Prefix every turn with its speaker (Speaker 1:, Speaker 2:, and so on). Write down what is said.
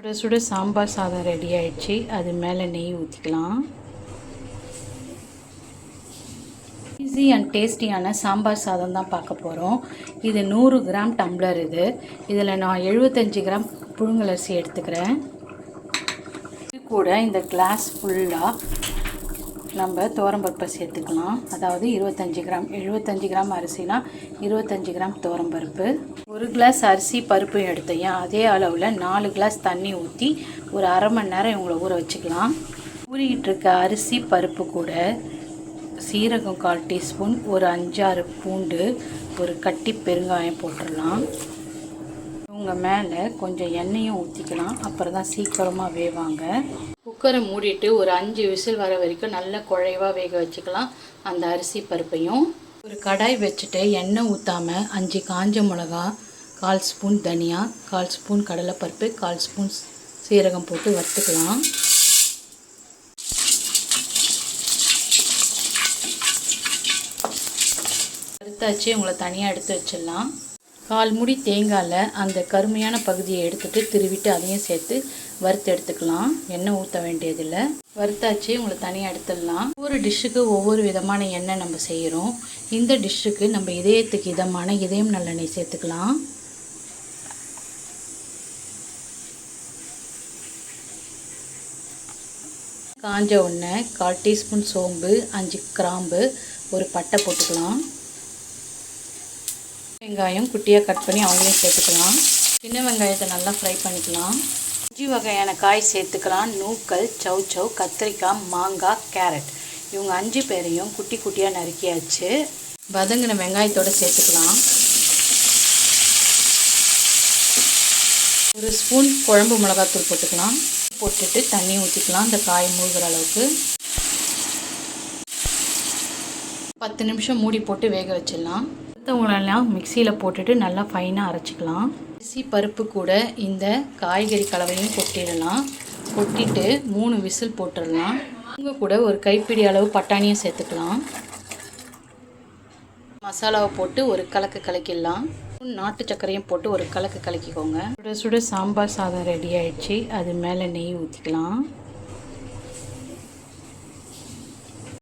Speaker 1: சுட சுட சாம்பார் சாதம் ரெடி ஆயிடுச்சு. அது மேலே நெய் ஊற்றிக்கலாம். ஈஸி அண்ட் டேஸ்டியான சாம்பார் சாதம் தான் பார்க்க போகிறோம். இது 100 கிராம் டம்ளர். இதில் நான் 75 கிராம் புழுங்கலரிசி எடுத்துக்கிறேன். இது கூட இந்த கிளாஸ் ஃபுல்லாக நம்ம துவரம்பருப்பை சேர்த்துக்கலாம். அதாவது 25 கிராம் 75 கிராம் அரிசினா 25 கிராம் துவரம்பருப்பு. 1 கிளாஸ் அரிசி பருப்பு எடுத்தேன். அதே அளவில் 4 கிளாஸ் தண்ணி ஊற்றி ஒரு அரை மணி நேரம் இவங்களை ஊற வச்சுக்கலாம். ஊறிக்கிட்டு இருக்க அரிசி பருப்பு கூட சீரகம் 1/4 டீஸ்பூன், ஒரு 5-6 பூண்டு, ஒரு கட்டி பெருங்காயம் போட்டுடலாம். இவங்க மேலே கொஞ்சம் எண்ணெயும் ஊற்றிக்கலாம். அப்புறம் தான் சீக்கிரமாக வேவாங்க. குக்கரை மூடிட்டு ஒரு 5 விசில் வர வரைக்கும் நல்லா குழைவாக வேக வச்சுக்கலாம். அந்த அரிசி பருப்பையும் ஒரு கடாய் வச்சுட்டு எண்ணெய் ஊற்றாமல் 5 காஞ்ச மிளகா, 1/4 ஸ்பூன் தனியா, 1/4 ஸ்பூன் கடலைப்பருப்பு, 1/4 ஸ்பூன் சீரகம் போட்டு வறுத்துக்கலாம். வறுத்தாச்சு. உங்களை தனியாக எடுத்து வச்சிடலாம். 1/4 மூடி தேங்காயில் அந்த கருமையான பகுதியை எடுத்துகிட்டு திருவிட்டு அதையும் சேர்த்து வறுத்து எடுத்துக்கலாம். எண்ணெய் ஊற்ற வேண்டியதில்லை. வறுத்தாச்சு. உங்களை தனியாக எடுத்துடலாம். ஒவ்வொரு டிஷ்ஷுக்கு ஒவ்வொரு விதமான எண்ணெய் நம்ம செய்கிறோம். இந்த டிஷ்ஷுக்கு நம்ம இதயத்துக்கு இதமான இதயம் நல்லெண்ணெய் சேர்த்துக்கலாம். காஞ்ச எண்ணெய், 1/4 டீஸ்பூன் சோம்பு, 5 கிராம்பு, ஒரு பட்டை போட்டுக்கலாம். வெங்காயம் குட்டியாக கட் பண்ணி அவங்களையும் சேர்த்துக்கலாம். சின்ன வெங்காயத்தை நல்லா ஃப்ரை பண்ணிக்கலாம். 5 வகையான காய் சேர்த்துக்கலாம். நூக்கல், சௌச்சௌ, கத்திரிக்காய், மாங்காய், கேரட். இவங்க 5 பேரையும் குட்டி குட்டியாக நறுக்கியாச்சு. வதங்கின வெங்காயத்தோடு சேர்த்துக்கலாம். 1 ஸ்பூன் குழம்பு மிளகாத்தூள் போட்டுக்கலாம். போட்டுட்டு தண்ணி ஊற்றிக்கலாம். இந்த காய் மூழ்கிற அளவுக்கு 10 நிமிஷம் மூடி போட்டு வேக வச்சிடலாம். மற்றவங்களெல்லாம் மிக்சியில் போட்டுட்டு நல்லா ஃபைனாக அரைச்சிக்கலாம். அரிசி பருப்பு கூட இந்த காய்கறி கலவையும் கொட்டிடலாம். கொட்டிட்டு 3 விசில் போட்டுடலாம். இவங்க கூட ஒரு கைப்பிடி அளவு பட்டாணியும் சேர்த்துக்கலாம். மசாலாவை போட்டு ஒரு கலக்கு கலக்கிடலாம். நாட்டு சர்க்கரையும் போட்டு ஒரு கலக்கு கலக்கிக்கோங்க. சுட சுட சாம்பார் சாதம் ரெடி ஆயிடுச்சு. அது மேலே நெய் ஊற்றிக்கலாம்.